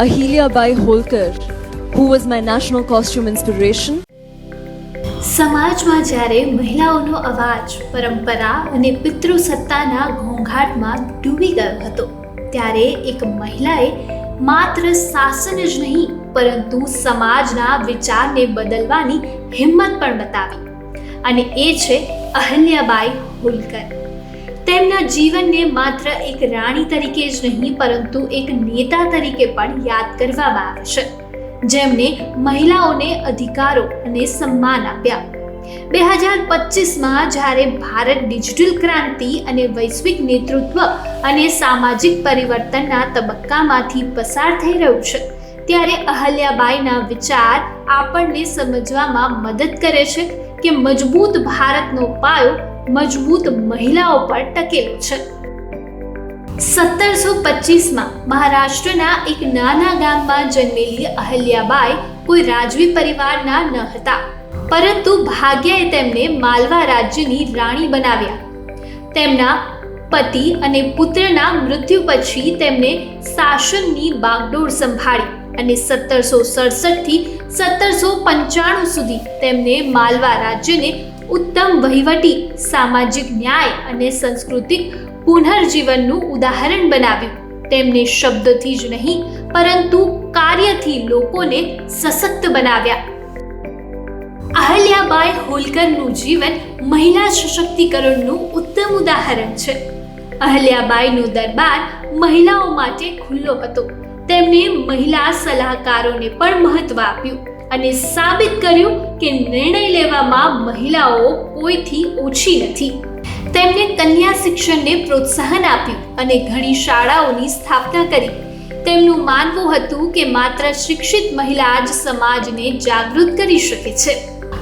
Ahilyabai Holkar, who was my national costume inspiration. સમાજમાં જ્યારે મહિલાઓનો અવાજ પરંપરા અને પિતૃસત્તાના ઘોંઘાટમાં ડૂબી ગયો હતો, ત્યારે એક મહિલાએ માત્ર શાસન જ નહીં પરંતુ સમાજના વિચારને બદલવાની હિંમત પણ બતાવી, અને એ છે અહલ્યાબાઈ હોલકર. તેમના જીવનને માત્ર એક રાણી તરીકે જ નહીં પરંતુ એક નેતા તરીકે પણ યાદ કરવામાં આવે છે, જેમને મહિલાઓને અધિકારો અને સન્માન આપ્યા. 2025માં જ્યારે ભારત ડિજિટલ ક્રાંતિ અને વૈશ્વિક નેતૃત્વ અને સામાજિક પરિવર્તનના તબક્કામાંથી પસાર થઈ રહ્યું છે, ત્યારે અહલ્યાબાઈના વિચાર આપણને સમજવામાં મદદ કરે છે કે મજબૂત ભારતનો પાયો મજબૂત મહિલાઓ પર ટકેલો છે. 1725માં મહારાષ્ટ્રના એક નાના ગામમાં જન્મેલી અહલ્યાબાઈ કોઈ રાજવી પરિવારના ન હતા, પરંતુ ભાગ્યએ તેમને માલવા રાજ્યની રાણી બનાવ્યા. તેમના પતિ અને પુત્રના મૃત્યુ પછી તેમને શાસનની બાગડોર સંભાળી અને 1767 થી 1795 સુધી તેમને માલવા રાજ્યને ઉત્તમ વહીવટી, સામાજિક ન્યાય અને સાંસ્કૃતિક પુનર્જીવનનું ઉદાહરણ બનાવ્યું. તેમને શબ્દથી જ નહીં પરંતુ કાર્યથી લોકોને સશક્ત બનાવ્યા. અહલ્યાબાઈ હોલકરનું જીવન મહિલા સશક્તિકરણનું ઉત્તમ ઉદાહરણ છે. અહલ્યાબાઈનો દરબાર મહિલાઓ માટે ખુલ્લો હતો. તેમણે મહિલા સલાહકારોને પણ મહત્વ આપ્યું અને સાબિત કર્યું કે નિર્ણય લેવામાં મહિલાઓ કોઈથી ઓછી નથી. તેમણે કન્યા શિક્ષણને પ્રોત્સાહન આપ્યું અને ઘણી શાળાઓની સ્થાપના કરી. તેમનું માનવું હતું કે માત્ર શિક્ષિત મહિલા જ સમાજને જાગૃત કરી શકે છે.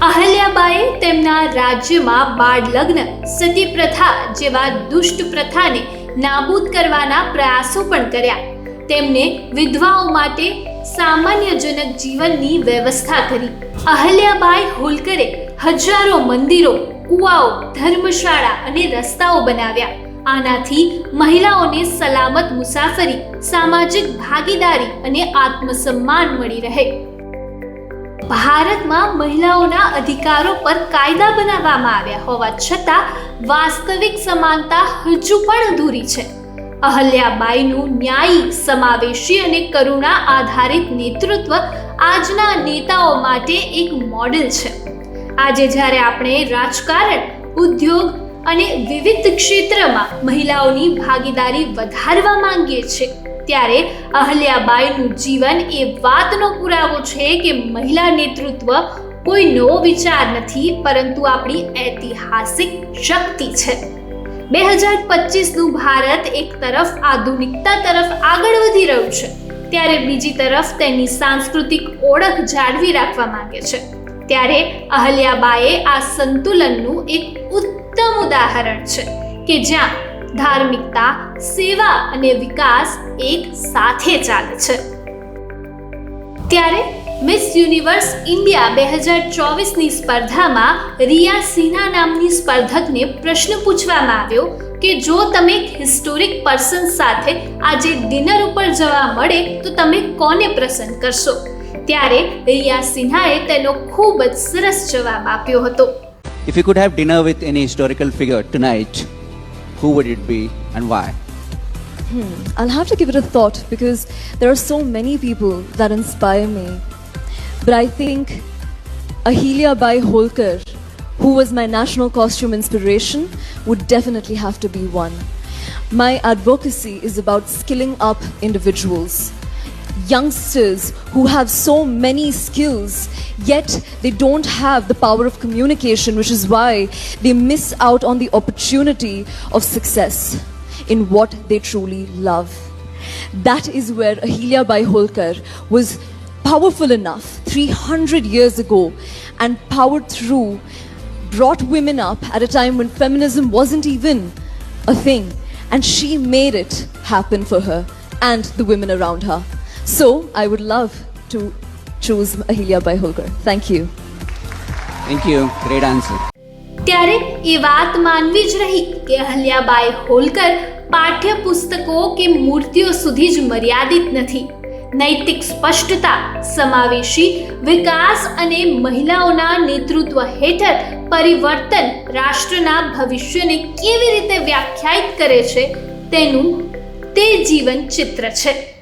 અહલ્યાબાઈએ તેમના રાજ્યમાં બાળ લગ્ન, સતી પ્રથા જેવા દુષ્ટ પ્રથાને નાબૂદ કરવાના પ્રયાસો પણ કર્યા. તેમને વિધવાઓ માટે સામાન્યજનક જીવનની વ્યવસ્થા કરી. અહલ્યાબાઈ હોલકરે હજારો મંદિરો, કુવાઓ, ધર્મશાળા અને રસ્તાઓ બનાવ્યા. આનાથી મહિલાઓને સલામત મુસાફરી, સામાજિક ભાગીદારી અને આત્મસન્માન મળી રહે. ભારતમાં મહિલાઓના અધિકારો પર કાયદા બનાવવામાં આવ્યા હોવા છતાં વાસ્તવિક સમાનતા હજુ પણ અધૂરી છે. અહલ્યાબાઈનું ન્યાયી, સમાવેશી અને કરુણા આધારિત નેતૃત્વ આજના નેતાઓ માટે એક મોડેલ છે. આજે જ્યારે આપણે રાજકારણ, ઉદ્યોગ અને વિવિધ ક્ષેત્રમાં મહિલાઓની ભાગીદારી વધારવા માંગીએ છીએ, ત્યારે અહલ્યાબાઈનું જીવન એ વાતનો પુરાવો છે કે મહિલા નેતૃત્વ કોઈ નવો વિચાર નથી પરંતુ આપણી ઐતિહાસિક શક્તિ છે. 2025નું ભારત એક તરફ આધુનિકતા તરફ આગળ વધી રહ્યું છે, ત્યારે બીજી તરફ તેની સાંસ્કૃતિક ઓળખ જાળવી રાખવા માંગે છે. ત્યારે અહલ્યાબાઈએ આ સંતુલનનું એક ઉત્તમ ઉદાહરણ છે કે જ્યાં ધાર્મિકતા, સેવા અને વિકાસ એક સાથે ચાલે છે. ત્યારે મિસ યુનિવર્સ ઇન્ડિયા 2024ની સ્પર્ધામાં રિયા સિન્હા નામની સ્પર્ધકને પ્રશ્ન પૂછવામાં આવ્યો કે જો તમે એક હિસ્ટોરિક પર્સન સાથે આજે ડિનર ઉપર જવા મળે તો તમે કોને પસંદ કરશો? ત્યારે રિયા સિન્હાએ તેનો ખૂબ જ સરસ જવાબ આપ્યો હતો. If you could have dinner with any historical figure tonight, who would it be and why? I'll have to give it a thought because there are so many people that inspire me. But I think Ahilyabai Holkar, who was my national costume inspiration, would definitely have to be one. My advocacy is about skilling up individuals. Youngsters who have so many skills, yet they don't have the power of communication, which is why they miss out on the opportunity of success in what they truly love. That is where Ahilyabai Holkar was powerful enough 300 years ago and powered through, brought women up at a time when feminism wasn't even a thing, and she made it happen for her and the women around her. So I would love to choose Ahilyabai Holkar. Thank you. Thank you. Great answer. ત્યારે એ વાત માનવી જ રહી કે અહલ્યાબાઈ હોલકર પાઠ્યપુસ્તકો કે મૂર્તિઓ સુધી જ મર્યાદિત નથી. નૈતિક સ્પષ્ટતા, સમાવેશી વિકાસ અને મહિલાઓના નેતૃત્વ હેઠળ પરિવર્તન રાષ્ટ્રના ભવિષ્યને કેવી રીતે વ્યાખ્યાયિત કરે છે તેનું તે જીવન ચિત્ર છે.